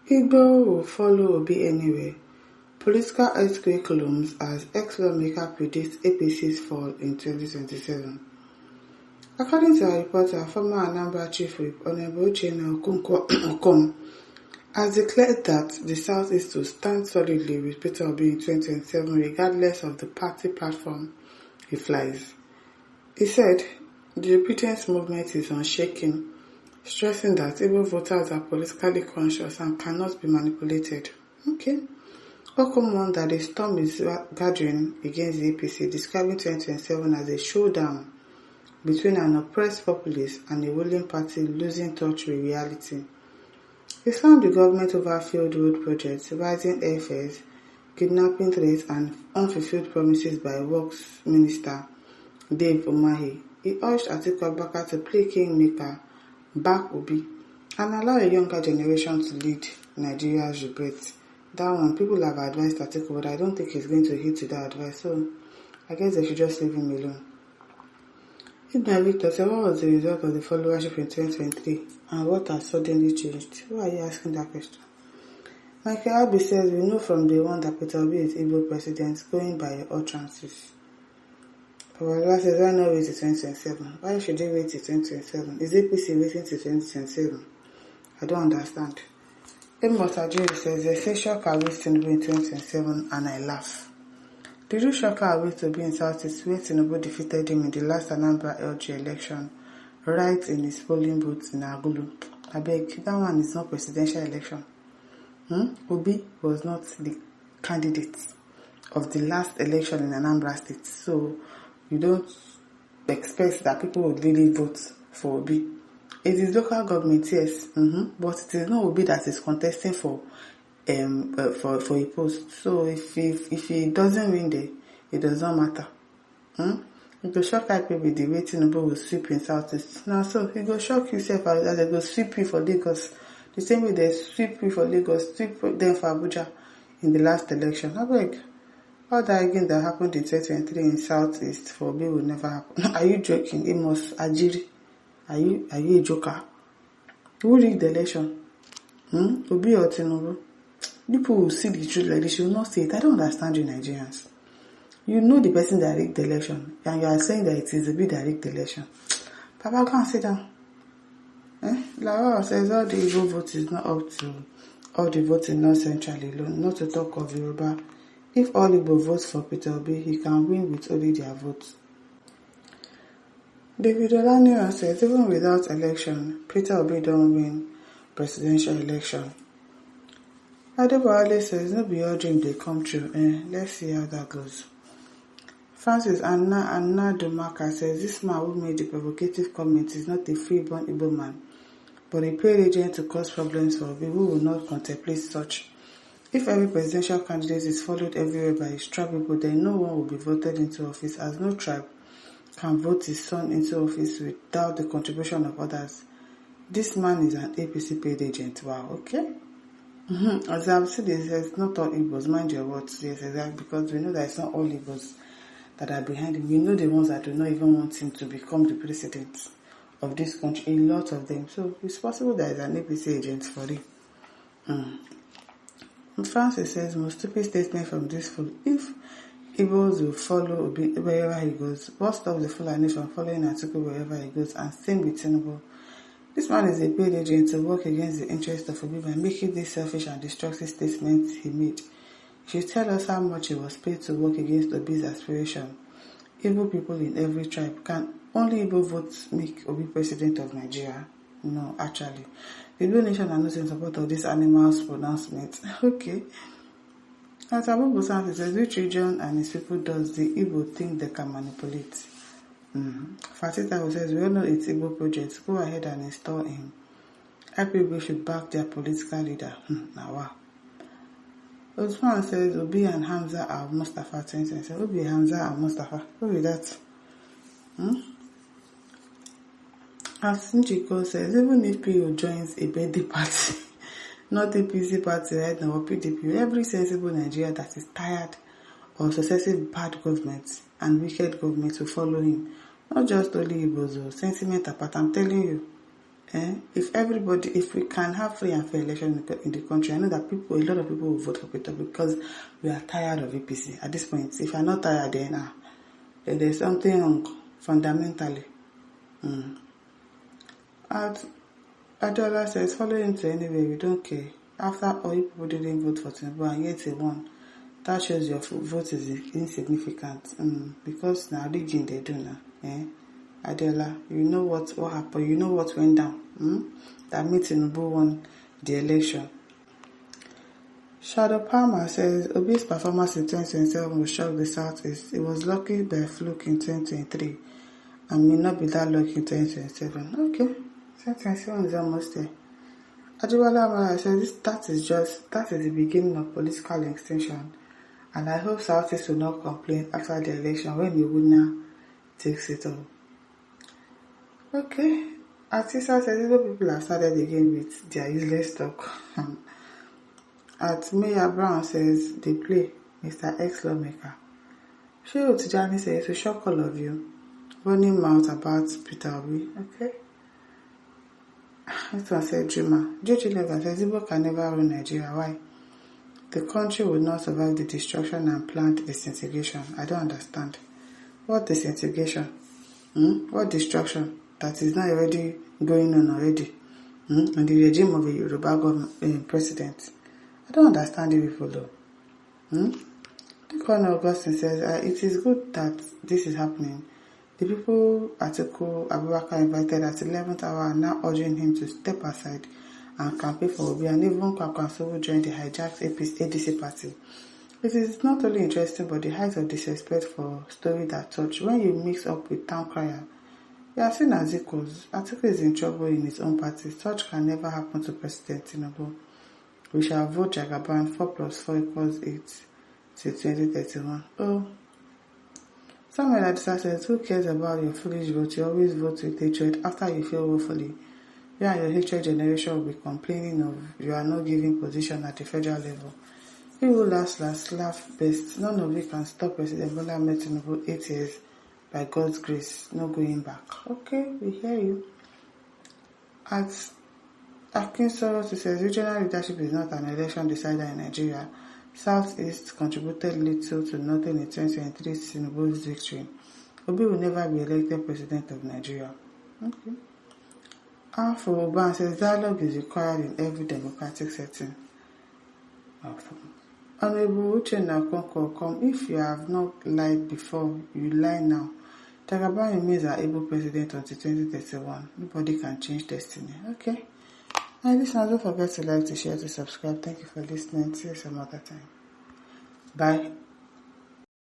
Igbo will follow Obi anyway. Political earthquake looms as ex-lawmaker predicts APC's fall in 2027. According to a reporter, former Anambra Chief Whip Honorable Okonkwo has declared that the Southeast will stand solidly with Peter Obi in 2027 regardless of the party platform he flies. He said the repentance movement is unshaken, stressing that Igbo voters are politically conscious and cannot be manipulated. Okay. Okom warned that a storm is gathering against the APC, describing 2027 as a showdown between an oppressed populace and a ruling party losing touch with reality. He slammed the government over failed road projects, rising airfares, kidnapping threats, and unfulfilled promises by Works Minister Dave Umahi. He urged Atiku Abubakar to play kingmaker, back Obi, and allow a younger generation to lead Nigeria's rebirth. That one, people have advised Atiku, but I don't think he's going to heed to that advice, so I guess they should just leave him alone. Ibn Victor said, what was the result of the followership in 2023 and what has suddenly changed? Why are you asking that question? Michael Abbey says, we know from day one that Peter Obi is Igbo president going by your utterances. Pawala says, why not wait till 2027? Why should they wait till 2027? Is APC waiting till 2027? I don't understand. Amos Ajiri says, they say shock awaits Tinubu in 2027 and I laugh. Did you shock await to be in Southeast where Tinubu defeated him in the last Anambra LG election right in his polling booth in Agulu? I beg, that one is not presidential election. Obi was not the candidate of the last election in Anambra State, so you don't expect that people would really vote for Obi. It is local government, yes, but it is not Obi that is contesting for a post. So if he doesn't win there, it does not matter. It will shock people with the way Tinubu will sweep in Southeast. Now, so he go shock yourself as they go sweep you for Lagos. The same way they sweep you for Lagos, sweep them for Abuja in the last election. I beg, all that again that happened in 2023 in Southeast for Obi will never happen. Are you joking? Amos Ajiri, are you a joker? Who rigged the election? Obi or Tinubu? People will see the truth like this, you will not see it. I don't understand you Nigerians. You know the person that rigged the election, and you are saying that it is Obi that rigged the election. Papa, go and sit down. Laura says all the Igbo vote is not up to all the votes in North Central alone, not to talk of Yoruba. If all Igbo votes for Peter Obi, he can win with only their votes. David Olaniran says even without election, Peter Obi don't win presidential election. Adebowale says, no be all dream they come true. Let's see how that goes. Francis Anna Domaka says, this man who made the provocative comment is not a free-born Igbo man, but a paid agent to cause problems for people who will not contemplate such. If every presidential candidate is followed everywhere by his tribe people, then no one will be voted into office, as no tribe can vote his son into office without the contribution of others. This man is an APC paid agent. Wow, okay. As I've said, it's not all Igbos, mind your words, yes, exactly, because we know that it's not all Igbos that are behind him. We know the ones that do not even want him to become the president of this country, a lot of them. So it's possible that it's an APC agent for him. Francis says, most stupid statement from this fool. If Igbos will follow Obi wherever he goes, what stops the Fulani from following Atiku wherever he goes, and same with Tinubu? This man is a paid agent to work against the interest of Obi by making this selfish and destructive statements he made. He should tell us how much he was paid to work against Obi's aspiration. Igbo people in every tribe. Can only Igbo votes make Obi president of Nigeria? No, actually. The Igbo nation are not in support of this animal's pronouncement. Okay. As Abu Busan says, which region and his people does the Igbo think they can manipulate? Fatita says, we all know it's Igbo project. Go ahead and install him. IPB should back their political leader. Now wow. Osman says, Obi and Hamza are Mustafa 2027. Obi, Hamza and Mustafa. Who is that? As Nchiko says, even if PO joins a birthday party, not a PC party right now, or PDP, every sensible Nigeria that is tired of successive bad governments and wicked governments will follow him. Not just only Igbos, sentiment apart, I'm telling you. If we can have free and fair election in the country, I know that a lot of people will vote for Peter because we are tired of APC. At this point, if you're not tired, then there's something wrong fundamentally. Adola says, follow him to anyway, we don't care. After all, you people didn't vote for Tinubu and yet he won. That shows your vote is insignificant. Because now rigging they do now. Adola, you know what happened, you know what went down. That meeting Tinubu won the election. Shadow Palmer says, Obi's performance in 2027 will shock the Southeast. It was lucky by fluke in 2023 and may not be that lucky in 2027. Okay, 2027 is almost there. Ajibola Amara says, that is the beginning of political extension, and I hope Southeast will not complain after the election when Igbos takes it all. Okay, Atisa says, Igbo people have started again with their useless talk. At Maya Brown says, they play Mr. X Lawmaker. Sheo Tijani says, to shock all of you, running mouth about Peter Obi. Okay. This one said, Dreamer. JG11 says, Igbo can never rule Nigeria. Why? The country will not survive the destruction and planned disintegration. I don't understand. What disintegration? What destruction? That is not already going on already. On the regime of a Yoruba government, president. I don't understand you people though. The Colonel Augustine says, it is good that this is happening. The people Atiku Abubakar invited at 11th hour are now urging him to step aside and campaign for Obi, and even Kwakwanso joined the hijacked ADC party. It is not only interesting but the height of disrespect for story that touch. When you mix up with town crier, you are seen as equals. Atiku is in trouble in his own party. Such can never happen to President Tinubu. We shall vote Jagaban 4 + 4 = 8 till 2031. Oh. Samuel Adisa says, who cares about your foolish vote? You always vote with hatred after you fail woefully. You and your hatred generation will be complaining of you are not giving position at the federal level. He will last laugh best. None of you can stop President Bola Ahmed Tinubu 8 years by God's grace. No going back. Okay, we hear you. At Akin Soros says, regional leadership is not an election decider in Nigeria. Southeast contributed little to nothing in 2023 Tinubu's victory. Obi will never be elected president of Nigeria. Okay. Alpha Oban says, dialogue is required in every democratic setting. Honorable Uchenna Okonkwo, come. If you have not lied before, you lie now. Jagaban remains our able president until 2031. Nobody can change destiny. Okay. And listeners, don't forget to like, to share, to subscribe. Thank you for listening. See you some other time. Bye.